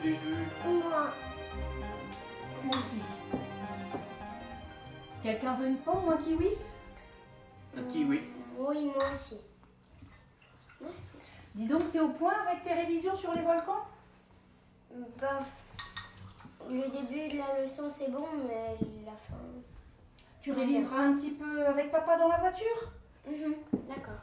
Moi. Moi aussi. Quelqu'un veut une pomme ou un kiwi? Un kiwi. Oui, moi aussi. Merci. Dis donc, t'es au point avec tes révisions sur les volcans? Bah, le début de la leçon c'est bon, mais la fin... Tu réviseras un petit peu avec papa dans la voiture? D'accord.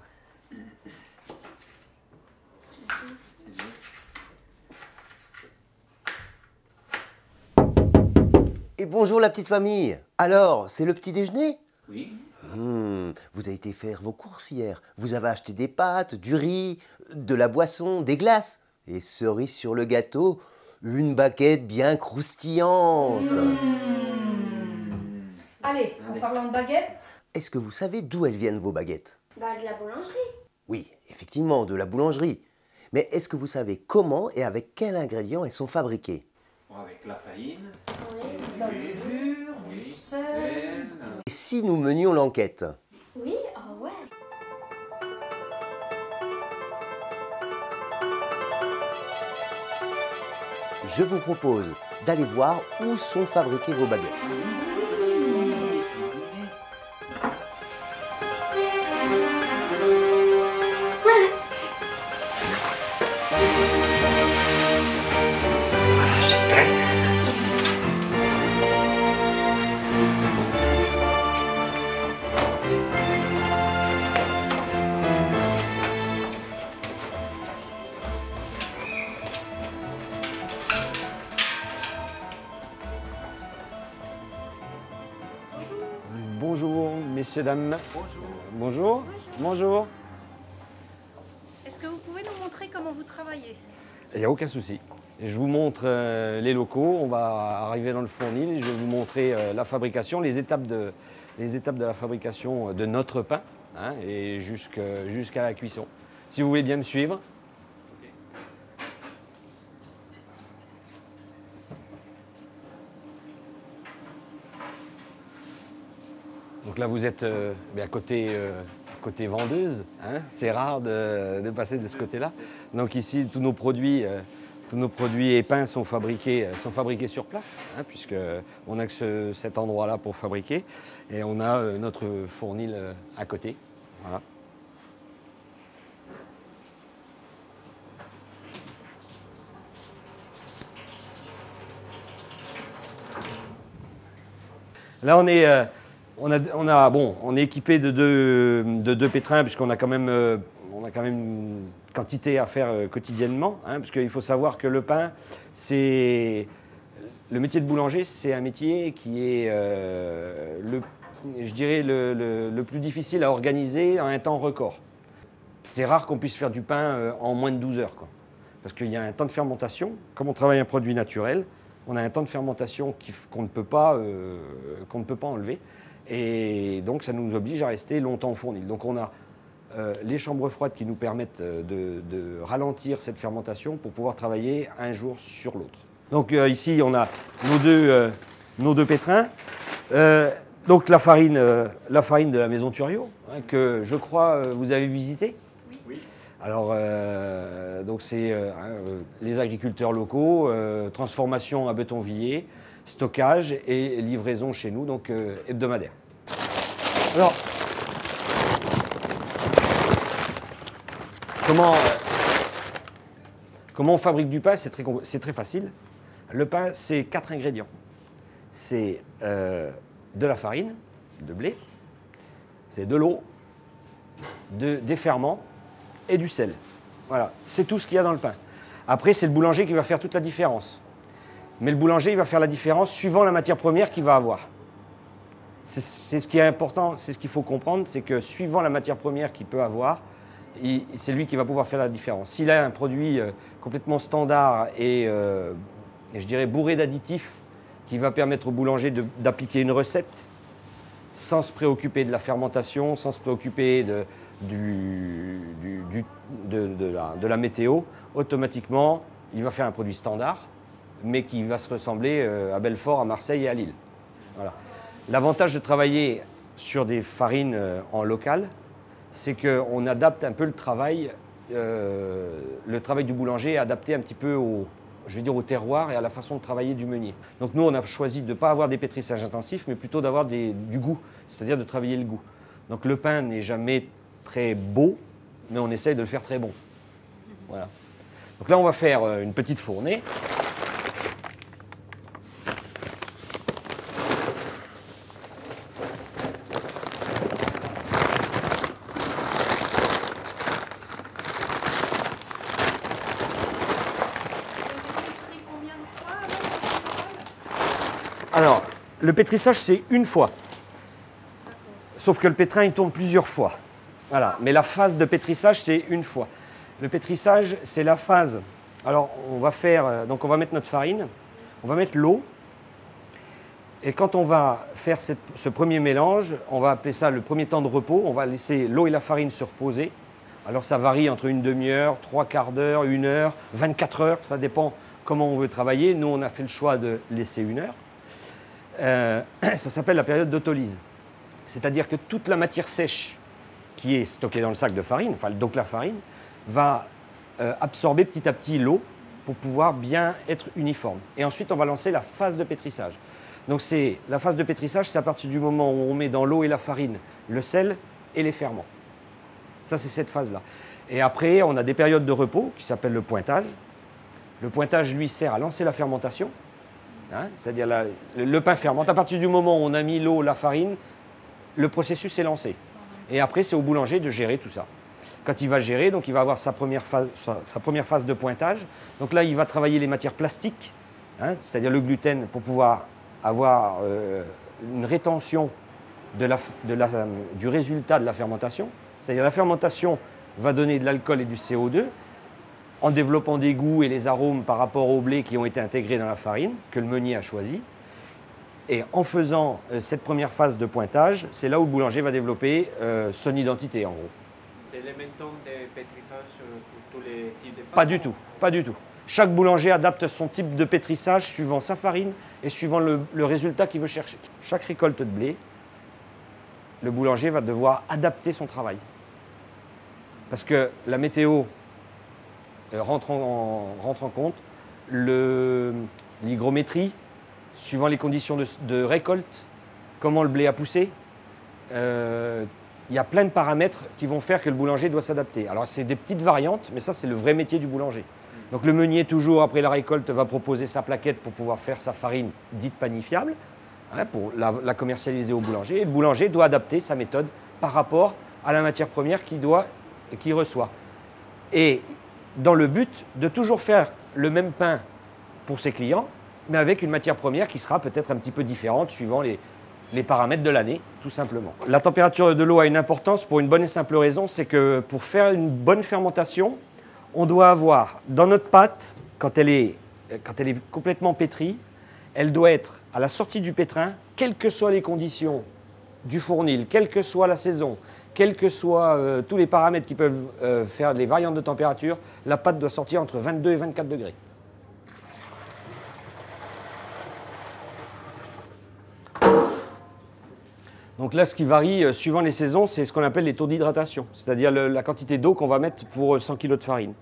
Et bonjour la petite famille. Alors, c'est le petit déjeuner? Oui. Vous avez été faire vos courses hier. Vous avez acheté des pâtes, du riz, de la boisson, des glaces. Et cerise sur le gâteau, une baguette bien croustillante. Allez, en parlant de baguette... Est-ce que vous savez d'où elles viennent vos baguettes? Bah, de la boulangerie. Oui, effectivement, de la boulangerie. Mais est-ce que vous savez comment et avec quels ingrédients elles sont fabriquées? Avec la farine, Oui. La levure, du sel... Et si nous menions l'enquête? Oui, ouais. Je vous propose d'aller voir où sont fabriquées vos baguettes. oui, c'est une bonne idée. Voilà, je suis prête. Bonjour, messieurs, dames. Bonjour. Bonjour. Bonjour. Est-ce que vous pouvez nous montrer comment vous travaillez? Il n'y a aucun souci. Je vous montre les locaux. On va arriver dans le fournil et je vais vous montrer la fabrication, les étapes de la fabrication de notre pain hein, et jusqu'à la cuisson. Si vous voulez bien me suivre. Donc là, vous êtes bien côté vendeuse. Hein. C'est rare de passer de ce côté-là. Donc ici, tous nos produits et pains sont fabriqués sur place, hein, puisqu'on n'a que cet endroit-là pour fabriquer. Et on a notre fournil à côté. Voilà. Là, on est équipé de deux pétrins puisqu'on a quand même une quantité à faire quotidiennement. Hein, parce qu'il faut savoir que le pain, le métier de boulanger, c'est un métier qui est je dirais le plus difficile à organiser en un temps record. C'est rare qu'on puisse faire du pain en moins de 12 heures, quoi. Parce qu'il y a un temps de fermentation. Comme on travaille un produit naturel, on a un temps de fermentation qu'on ne peut pas enlever. Et donc, ça nous oblige à rester longtemps au fournil. Donc, on a les chambres froides qui nous permettent de ralentir cette fermentation pour pouvoir travailler un jour sur l'autre. Donc, ici, on a nos deux pétrins. Donc, la farine de la maison Thuriot, hein, que je crois vous avez visité. Oui. Alors, donc c'est les agriculteurs locaux, transformation à Betonvilliers, stockage et livraison chez nous, donc hebdomadaire. Alors, comment on fabrique du pain? C'est très facile. Le pain, c'est 4 ingrédients. C'est de la farine, de blé, c'est de l'eau, des ferments, et du sel. Voilà, c'est tout ce qu'il y a dans le pain. Après, c'est le boulanger qui va faire toute la différence. Mais le boulanger, il va faire la différence suivant la matière première qu'il va avoir. C'est ce qui est important, c'est ce qu'il faut comprendre, c'est que suivant la matière première qu'il peut avoir, c'est lui qui va pouvoir faire la différence. S'il a un produit complètement standard et je dirais bourré d'additifs, qui va permettre au boulanger d'appliquer une recette sans se préoccuper de la fermentation, sans se préoccuper de la météo, automatiquement, il va faire un produit standard, mais qui va se ressembler à Belfort, à Marseille et à Lille. Voilà. L'avantage de travailler sur des farines en local, c'est qu'on adapte un peu le travail du boulanger est adapté un petit peu je vais dire, au terroir et à la façon de travailler du meunier. Donc nous, on a choisi de ne pas avoir des pétrissages intensifs, mais plutôt d'avoir du goût, c'est-à-dire de travailler le goût. Donc le pain n'est jamais très beau, mais on essaye de le faire très bon. Voilà. Donc là, on va faire une petite fournée. Alors, le pétrissage, c'est une fois. Sauf que le pétrin, il tourne plusieurs fois. Voilà. Mais la phase de pétrissage, c'est une fois. Le pétrissage, c'est la phase. Alors, on va faire. Donc, on va mettre notre farine, on va mettre l'eau. Et quand on va faire ce premier mélange, on va appeler ça le premier temps de repos. On va laisser l'eau et la farine se reposer. Alors, ça varie entre une demi-heure, 3/4 d'heure, 1 heure, 24 heures. Ça dépend comment on veut travailler. Nous, on a fait le choix de laisser 1 heure. Ça s'appelle la période d'autolyse. C'est-à-dire que toute la matière sèche qui est stockée dans le sac de farine, enfin donc la farine, va absorber petit à petit l'eau pour pouvoir bien être uniforme. Et ensuite, on va lancer la phase de pétrissage. Donc la phase de pétrissage, c'est à partir du moment où on met dans l'eau et la farine le sel et les ferments. Ça, c'est cette phase-là. Et après, on a des périodes de repos qui s'appellent le pointage. Le pointage, lui, sert à lancer la fermentation. Hein, c'est-à-dire le pain fermente. À partir du moment où on a mis l'eau, la farine, le processus est lancé. Et après, c'est au boulanger de gérer tout ça. Quand il va gérer, donc il va avoir sa première phase de pointage. Donc là, il va travailler les matières plastiques, hein, c'est-à-dire le gluten, pour pouvoir avoir une rétention du résultat de la fermentation. C'est-à-dire la fermentation va donner de l'alcool et du CO2 en développant des goûts et les arômes par rapport au blé qui ont été intégrés dans la farine, que le meunier a choisi. Et en faisant cette première phase de pointage, c'est là où le boulanger va développer son identité, en gros. C'est les mêmes temps de pétrissage pour tous les types de pain? Pas du tout, pas du tout. Chaque boulanger adapte son type de pétrissage suivant sa farine et suivant le résultat qu'il veut chercher. Chaque récolte de blé, le boulanger va devoir adapter son travail. Parce que la météo rentre en compte, l'hygrométrie, suivant les conditions de récolte, comment le blé a poussé. Il y a plein de paramètres qui vont faire que le boulanger doit s'adapter. Alors c'est des petites variantes, mais ça c'est le vrai métier du boulanger. Donc le meunier, toujours après la récolte, va proposer sa plaquette pour pouvoir faire sa farine dite panifiable, hein, pour la commercialiser au boulanger. Et le boulanger doit adapter sa méthode par rapport à la matière première qu'il reçoit. Et dans le but de toujours faire le même pain pour ses clients, mais avec une matière première qui sera peut-être un petit peu différente suivant les paramètres de l'année, tout simplement. La température de l'eau a une importance pour une bonne et simple raison, c'est que pour faire une bonne fermentation, on doit avoir dans notre pâte, quand elle est complètement pétrie, elle doit être à la sortie du pétrin, quelles que soient les conditions du fournil, quelle que soit la saison, quels que soient tous les paramètres qui peuvent faire les variantes de température, la pâte doit sortir entre 22 et 24 degrés. Donc là, ce qui varie suivant les saisons, c'est ce qu'on appelle les taux d'hydratation, c'est-à-dire la quantité d'eau qu'on va mettre pour 100 kg de farine.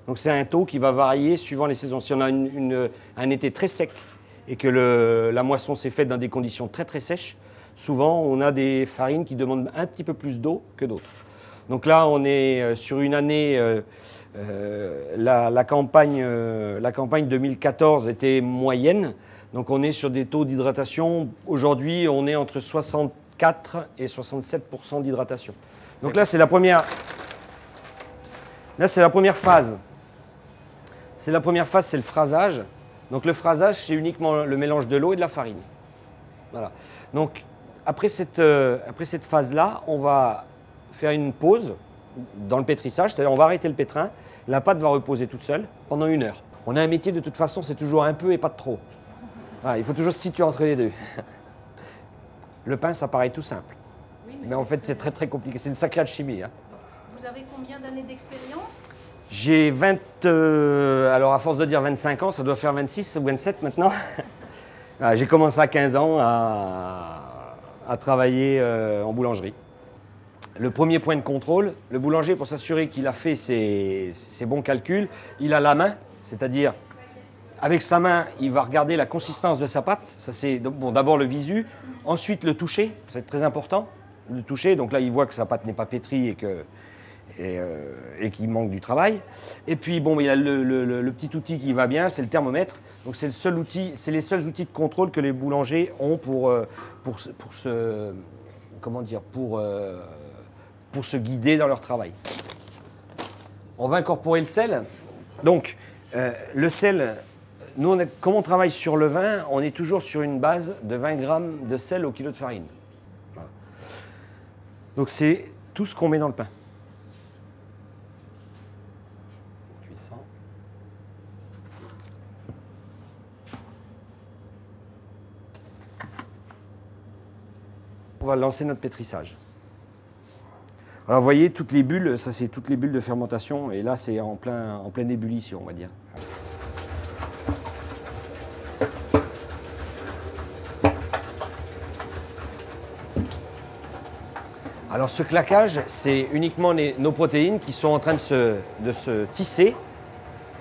Donc c'est un taux qui va varier suivant les saisons. Si on a un été très sec et que la moisson s'est faite dans des conditions très très sèches, souvent on a des farines qui demandent un petit peu plus d'eau que d'autres. Donc là, on est sur une année, la campagne 2014 était moyenne, donc on est sur des taux d'hydratation. Aujourd'hui, on est entre 64 et 67% d'hydratation. Donc là, c'est la première. Là, c'est la première phase. C'est la première phase, c'est le phrasage. Donc le phrasage, c'est uniquement le mélange de l'eau et de la farine. Voilà. Donc après cette phase-là, on va faire une pause dans le pétrissage, c'est-à-dire on va arrêter le pétrin. La pâte va reposer toute seule pendant 1 heure. On a un métier de toute façon, c'est toujours un peu et pas de trop. Voilà, il faut toujours se situer entre les deux. Le pain, ça paraît tout simple. Oui, mais en fait, c'est très très compliqué. C'est une sacrée alchimie. Hein. Vous avez combien d'années d'expérience? J'ai alors à force de dire 25 ans, ça doit faire 26 ou 27 maintenant. J'ai commencé à 15 ans à travailler en boulangerie. Le premier point de contrôle, le boulanger, pour s'assurer qu'il a fait ses bons calculs, il a la main, c'est-à-dire avec sa main, il va regarder la consistance de sa pâte. Ça, c'est bon, d'abord le visu, ensuite le toucher, c'est très important. Le toucher, donc là, il voit que sa pâte n'est pas pétrie et qu'il manque du travail. Et puis, bon, il y a le petit outil qui va bien, c'est le thermomètre. Donc, c'est le seul outil, c'est les seuls outils de contrôle que les boulangers ont pour se guider dans leur travail. On va incorporer le sel. Donc, le sel, nous, comme on travaille sur le vin, on est toujours sur une base de 20 grammes de sel au kilo de farine. Voilà. Donc, c'est tout ce qu'on met dans le pain. Cuisson. On va lancer notre pétrissage. Alors vous voyez, toutes les bulles, ça c'est toutes les bulles de fermentation, et là c'est en pleine ébullition, on va dire. Alors ce claquage, c'est uniquement nos protéines qui sont en train de se tisser.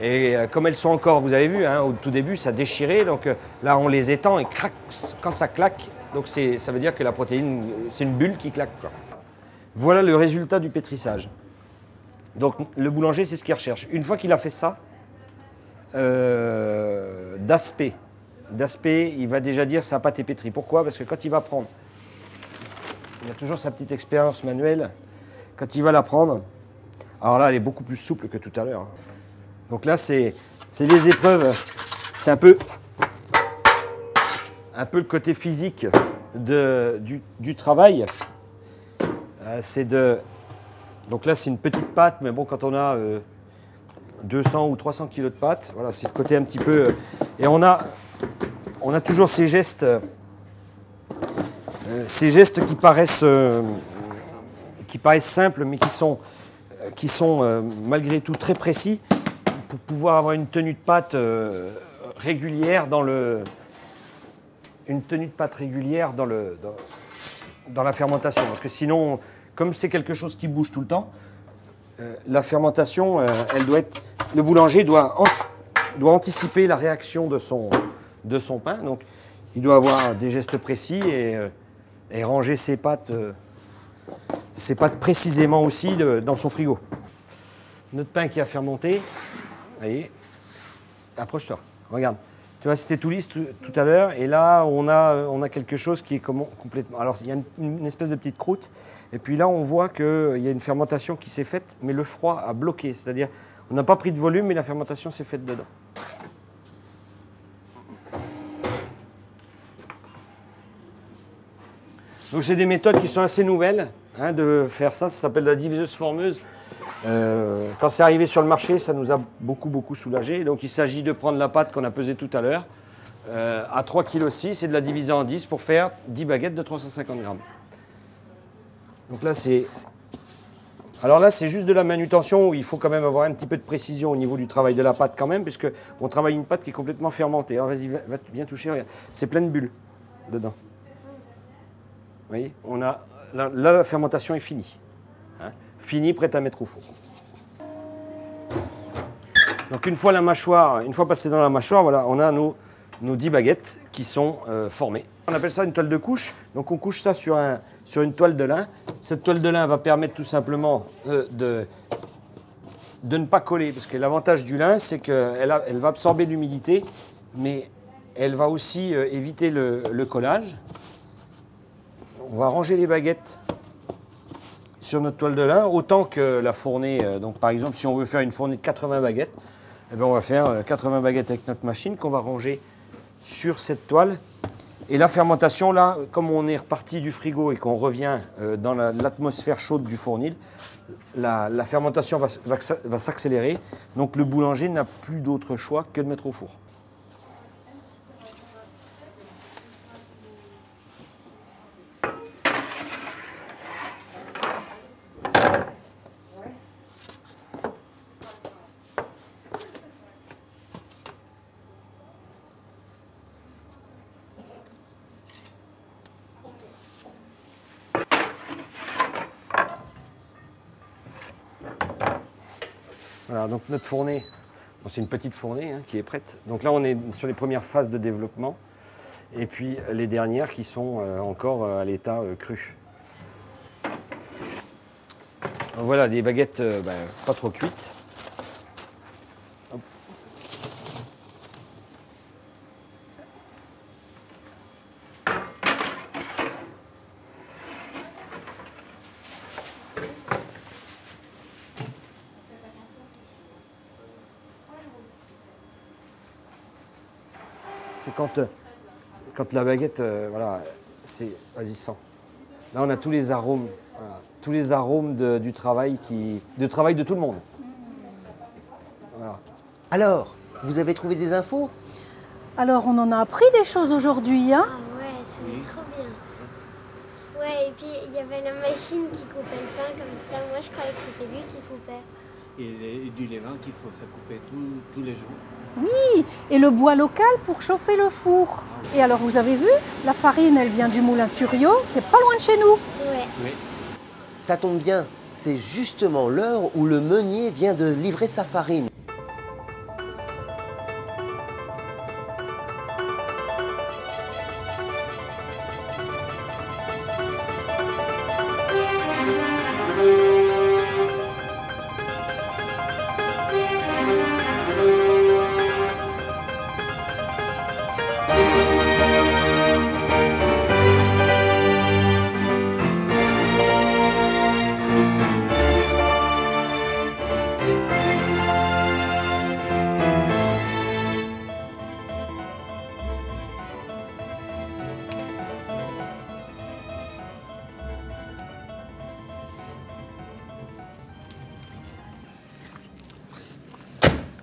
Et comme elles sont encore, vous avez vu, hein, au tout début, ça déchirait, donc là on les étend et crac, quand ça claque, donc ça veut dire que la protéine, c'est une bulle qui claque, quoi. Voilà le résultat du pétrissage. Donc le boulanger, c'est ce qu'il recherche. Une fois qu'il a fait ça, d'aspect, il va déjà dire sa pâte est pétrie. Pourquoi? Parce que quand il va prendre, il a toujours sa petite expérience manuelle, quand il va la prendre, alors là elle est beaucoup plus souple que tout à l'heure. Donc là c'est des épreuves, c'est un peu le côté physique du travail. Donc là, c'est une petite pâte, mais bon, quand on a 200 ou 300 kg de pâte, voilà, c'est le côté un petit peu... et on a toujours ces gestes qui paraissent simples, mais qui sont malgré tout très précis pour pouvoir avoir une tenue de pâte régulière dans la fermentation. Parce que sinon, comme c'est quelque chose qui bouge tout le temps, la fermentation, le boulanger doit anticiper la réaction de son pain. Donc, il doit avoir des gestes précis et ranger ses pâtes précisément aussi dans son frigo. Notre pain qui a fermenté, vous voyez, approche-toi, regarde. Tu vois, c'était tout lisse tout à l'heure, et là, on a quelque chose qui est complètement... Alors, il y a une espèce de petite croûte, et puis là, on voit qu'il y a une fermentation qui s'est faite, mais le froid a bloqué. C'est-à-dire, on n'a pas pris de volume, mais la fermentation s'est faite dedans. Donc, c'est des méthodes qui sont assez nouvelles, hein, de faire ça. Ça s'appelle la diviseuse-formeuse. Quand c'est arrivé sur le marché, ça nous a beaucoup soulagé. Donc il s'agit de prendre la pâte qu'on a pesée tout à l'heure à 3,6 kg et de la diviser en 10 pour faire 10 baguettes de 350 grammes. Donc là c'est juste de la manutention où il faut quand même avoir un petit peu de précision au niveau du travail de la pâte quand même, puisque on travaille une pâte qui est complètement fermentée. Alors vas-y, viens toucher, regarde. C'est plein de bulles dedans. Vous voyez, là la fermentation est finie. Hein, fini, prête à mettre au four. Donc une fois passé dans la mâchoire, voilà, on a nos 10 baguettes qui sont formées. On appelle ça une toile de couche. Donc on couche ça sur une toile de lin. Cette toile de lin va permettre tout simplement de ne pas coller. Parce que l'avantage du lin, c'est qu'elle va absorber l'humidité, mais elle va aussi éviter le collage. On va ranger les baguettes sur notre toile de lin, autant que la fournée. Donc par exemple, si on veut faire une fournée de 80 baguettes, eh bien, on va faire 80 baguettes avec notre machine qu'on va ranger sur cette toile. Et la fermentation, là, comme on est reparti du frigo et qu'on revient dans l'atmosphère chaude du fournil, la fermentation va s'accélérer. Donc le boulanger n'a plus d'autre choix que de mettre au four. Voilà, donc notre fournée, C'est une petite fournée hein, qui est prête. Donc là, on est sur les premières phases de développement. Et puis les dernières qui sont encore à l'état cru. Donc voilà, des baguettes pas trop cuites. Hop. C'est quand la baguette, voilà, c'est... Vas-y, sens. Là, on a tous les arômes, voilà, tous les arômes du travail de tout le monde. Voilà. Alors, vous avez trouvé des infos? Alors, on en a appris des choses aujourd'hui, hein? Ah ouais, c'est trop bien. Ouais, et puis il y avait la machine qui coupait le pain comme ça. Moi, je croyais que c'était lui qui coupait. Et du levain qu'il faut se couper tous les jours. Oui, et le bois local pour chauffer le four. Et alors, vous avez vu, la farine, elle vient du moulin Thuriot, qui est pas loin de chez nous. Ouais. Oui. Ça tombe bien, c'est justement l'heure où le meunier vient de livrer sa farine.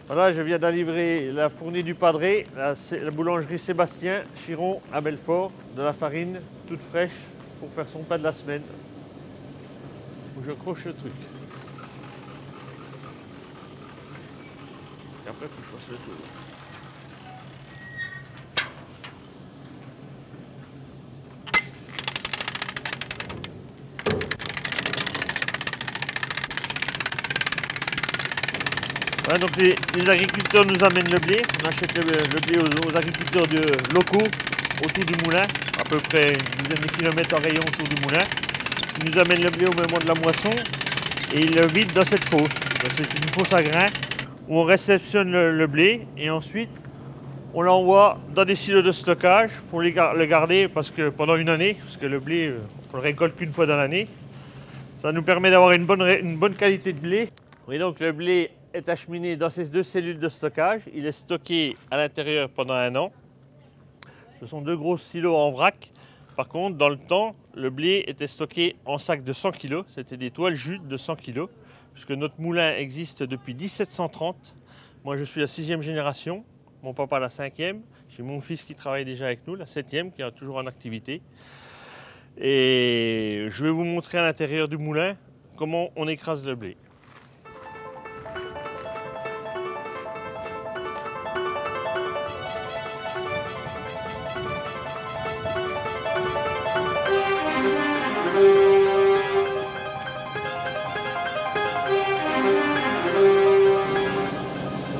Voilà, je viens d'en livrer la fournée du Padré, la boulangerie Sébastien Chiron à Belfort, de la farine toute fraîche pour faire son pain de la semaine. Où je croche le truc. Et après, il faut que je fasse le tour. Voilà, donc les agriculteurs nous amènent le blé. On achète le blé aux agriculteurs locaux autour du moulin, à peu près une dizaine de kilomètres en rayon autour du moulin. Ils nous amènent le blé au moment de la moisson et ils le vident dans cette fosse. C'est une fosse à grains où on réceptionne le blé et ensuite on l'envoie dans des silos de stockage pour le garder pendant une année, parce que le blé, on le récolte qu'une fois dans l'année. Ça nous permet d'avoir une bonne qualité de blé. Oui, donc le blé est acheminé dans ces deux cellules de stockage. Il est stocké à l'intérieur pendant un an. Ce sont deux gros silos en vrac. Par contre, dans le temps, le blé était stocké en sacs de 100 kg. C'était des toiles jute de 100 kg, puisque notre moulin existe depuis 1730. Moi, je suis la 6e génération. Mon papa la 5e. J'ai mon fils qui travaille déjà avec nous, la 7e, qui est toujours en activité. Et je vais vous montrer à l'intérieur du moulin comment on écrase le blé.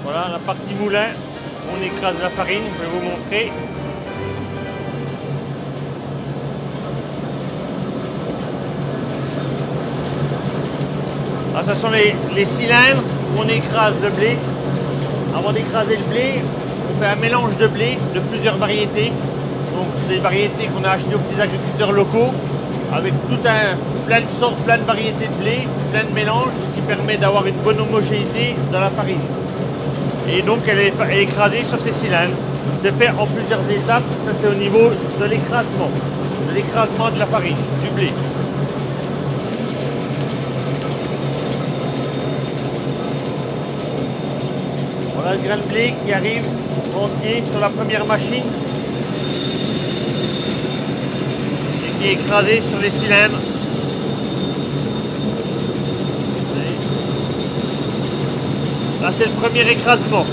Voilà la partie moulin, on écrase la farine, je vais vous montrer. Ah, ce sont les cylindres où on écrase le blé. Avant d'écraser le blé, on fait un mélange de blé de plusieurs variétés. Donc c'est des variétés qu'on a achetées aux petits agriculteurs locaux, avec plein de sortes, plein de variétés de blé, plein de mélanges, ce qui permet d'avoir une bonne homogénéité dans la farine. Et donc elle est écrasée sur ces cylindres. C'est fait en plusieurs étapes, ça c'est au niveau de l'écrasement de la farine, du blé. Voilà le grain de blé qui arrive entier sur la première machine et qui est écrasé sur les cylindres. Là, c'est le premier écrasement.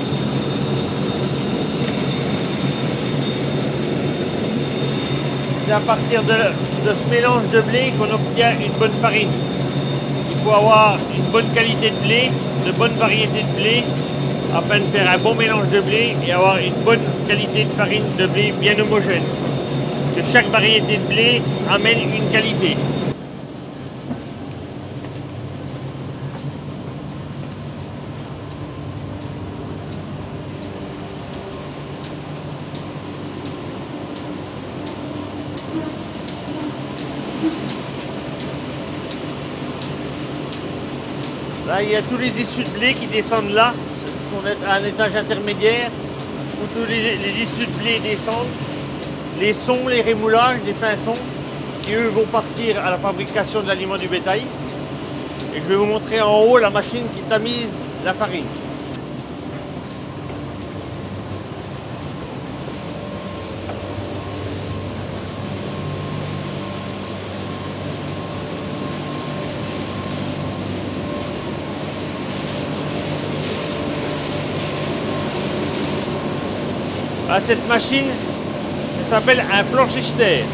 C'est à partir de ce mélange de blé qu'on obtient une bonne farine. Il faut avoir une bonne qualité de blé, de bonnes variétés de blé afin de faire un bon mélange de blé et avoir une bonne qualité de farine de blé bien homogène. Parce que chaque variété de blé amène une qualité. Là, il y a tous les issus de blé qui descendent là, on est à un étage intermédiaire, où tous les issus de blé descendent. Les sons, les rémoulages, les pinsons, qui eux vont partir à la fabrication de l'aliment du bétail. Et je vais vous montrer en haut la machine qui tamise la farine. À cette machine, ça s'appelle un planchistère.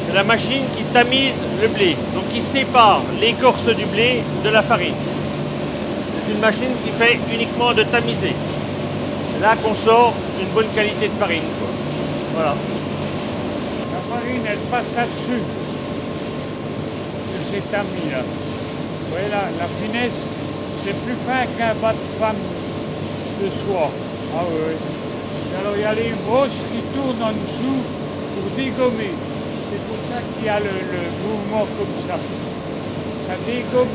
C'est la machine qui tamise le blé, donc qui sépare l'écorce du blé de la farine. C'est une machine qui fait uniquement de tamiser. C'est là qu'on sort une bonne qualité de farine, quoi. Voilà. La farine, elle passe là-dessus, de ces tamis-là. Vous voyez là, la finesse, c'est plus fin qu'un bas de femme de soie. Ah oui. Alors il y a les brosses qui tournent en dessous pour dégommer. C'est pour ça qu'il y a le mouvement comme ça. Ça dégomme.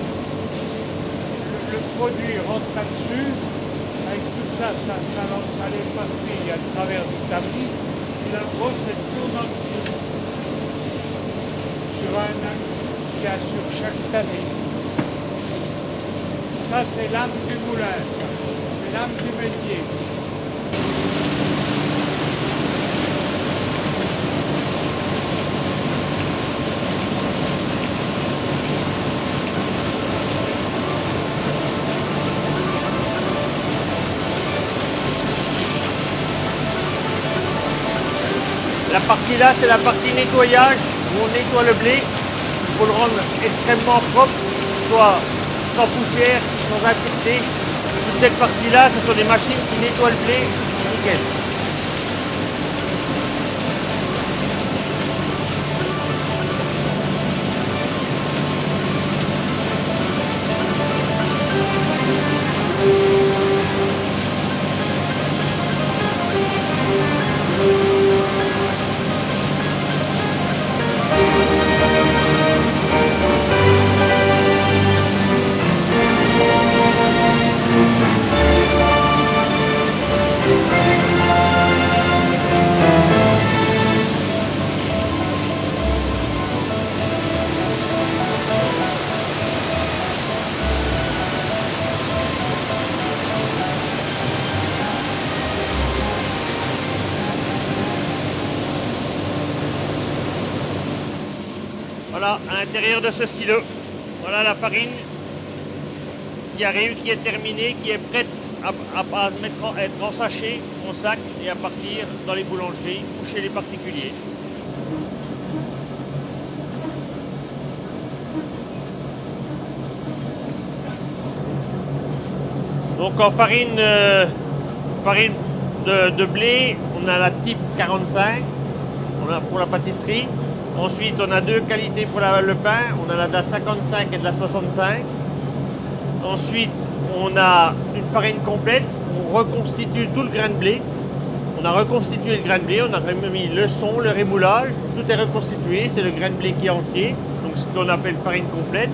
Le produit rentre là-dessus. Avec tout ça, ça l'éparpille à travers du tamis. Et la brosse, elle tourne en dessous. Sur un axe qu'il y a sur chaque tamis. Ça, c'est l'âme du moulin. C'est l'âme du métier. La partie là, c'est la partie nettoyage, où on nettoie le blé pour le rendre extrêmement propre, soit sans poussière, sans impureté. Toute cette partie-là, ce sont des machines qui nettoient le blé nickel. Voilà, à l'intérieur de ce silo, voilà la farine qui arrive, qui est terminée, qui est prête à être en sachet, en sac et à partir dans les boulangeries ou chez les particuliers. Donc en farine de blé, on a la type 45 pour la pâtisserie. Ensuite, on a deux qualités pour le pain. On a la 55 et de la 65. Ensuite, on a une farine complète. On reconstitue tout le grain de blé. On a reconstitué le grain de blé. On a remis le son, le rémoulage. Tout est reconstitué. C'est le grain de blé qui est entier. Donc, ce qu'on appelle farine complète.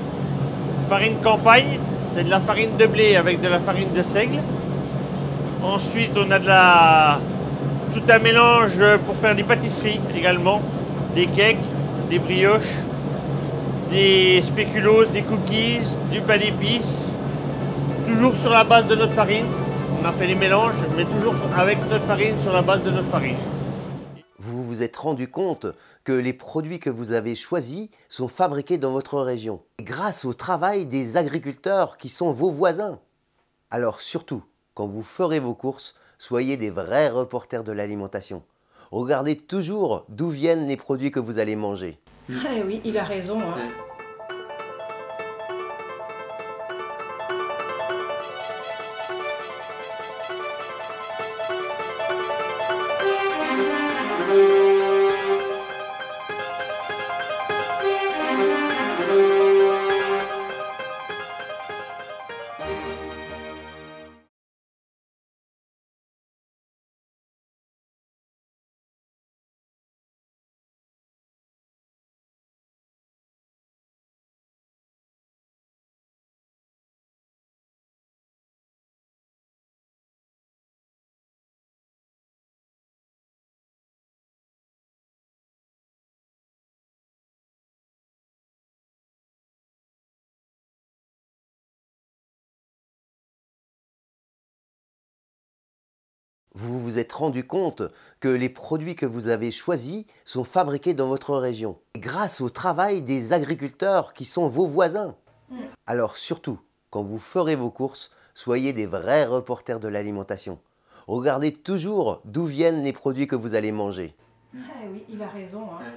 Farine campagne, c'est de la farine de blé avec de la farine de seigle. Ensuite, on a tout un mélange pour faire des pâtisseries également. Des cakes, des brioches, des spéculoos, des cookies, du pain d'épices. Toujours sur la base de notre farine. On a fait les mélanges, mais toujours avec notre farine, sur la base de notre farine. Vous vous êtes rendu compte que les produits que vous avez choisis sont fabriqués dans votre région, grâce au travail des agriculteurs qui sont vos voisins. Alors surtout, quand vous ferez vos courses, soyez des vrais reporters de l'alimentation. Regardez toujours d'où viennent les produits que vous allez manger. Ah oui, il a raison. Hein. vous vous êtes rendu compte que les produits que vous avez choisis sont fabriqués dans votre région, grâce au travail des agriculteurs qui sont vos voisins. Alors surtout, quand vous ferez vos courses, soyez des vrais reporters de l'alimentation. Regardez toujours d'où viennent les produits que vous allez manger. Ah oui, il a raison. Hein.